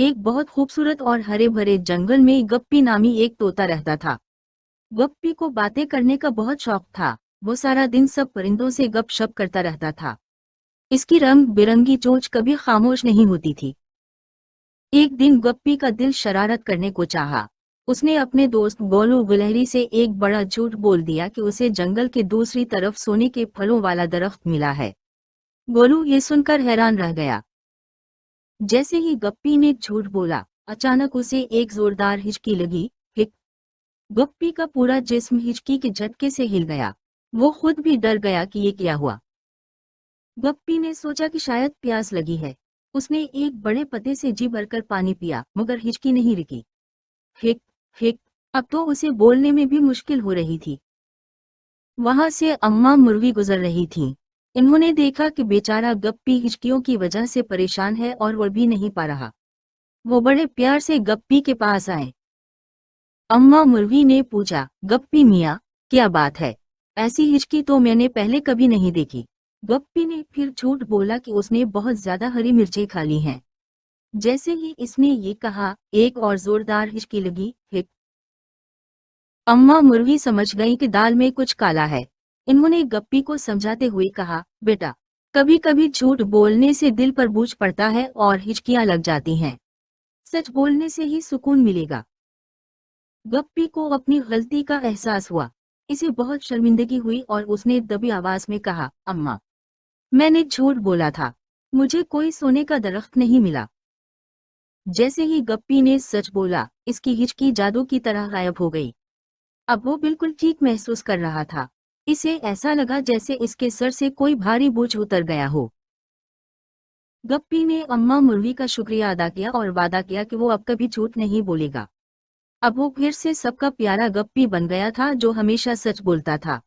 एक बहुत खूबसूरत और हरे भरे जंगल में गप्पी नामी एक तोता रहता था। गप्पी को बातें करने का बहुत शौक था। वो सारा दिन सब परिंदों से गपशप करता रहता था। इसकी रंग बिरंगी चोंच कभी खामोश नहीं होती थी। एक दिन गप्पी का दिल शरारत करने को चाहा। उसने अपने दोस्त गोलू गिलहरी से एक बड़ा झूठ बोल दिया कि उसे जंगल के दूसरी तरफ सोने के फलों वाला दरख्त मिला है। गोलू ये सुनकर हैरान रह गया। जैसे ही गप्पी ने झूठ बोला, अचानक उसे एक जोरदार हिचकी लगी। हिक। गप्पी का पूरा जिस्म हिचकी के झटके से हिल गया। वो खुद भी डर गया कि ये क्या हुआ। गप्पी ने सोचा कि शायद प्यास लगी है। उसने एक बड़े पत्ते से जी भरकर पानी पिया, मगर हिचकी नहीं रुकी। हिक। हिक। अब तो उसे बोलने में भी मुश्किल हो रही थी। वहां से अम्मा मुर्गी गुजर रही थीं। इन्होंने देखा कि बेचारा गप्पी हिचकियों की वजह से परेशान है और उड़ भी नहीं पा रहा। वो बड़े प्यार से गप्पी के पास आए। अम्मा मुर्गी ने पूछा, गप्पी मियाँ, क्या बात है? ऐसी हिचकी तो मैंने पहले कभी नहीं देखी। गप्पी ने फिर झूठ बोला कि उसने बहुत ज्यादा हरी मिर्चें खा ली हैं। जैसे ही इसने ये कहा, एक और जोरदार हिचकी लगी। हिक। अम्मा मुर्गी समझ गई कि दाल में कुछ काला है। इन्होंने गप्पी को समझाते हुए कहा, बेटा, कभी कभी झूठ बोलने से दिल पर बोझ पड़ता है और हिचकियां लग जाती हैं। सच बोलने से ही सुकून मिलेगा। गप्पी को अपनी गलती का एहसास हुआ। इसे बहुत शर्मिंदगी हुई और उसने दबी आवाज में कहा, अम्मा, मैंने झूठ बोला था। मुझे कोई सोने का दरख्त नहीं मिला। जैसे ही गप्पी ने सच बोला, इसकी हिचकी जादू की तरह गायब हो गई। अब वो बिल्कुल ठीक महसूस कर रहा था। इसे ऐसा लगा जैसे इसके सर से कोई भारी बोझ उतर गया हो। गप्पी ने अम्मा मुर्गी का शुक्रिया अदा किया और वादा किया कि वो अब कभी झूठ नहीं बोलेगा। अब वो फिर से सबका प्यारा गप्पी बन गया था जो हमेशा सच बोलता था।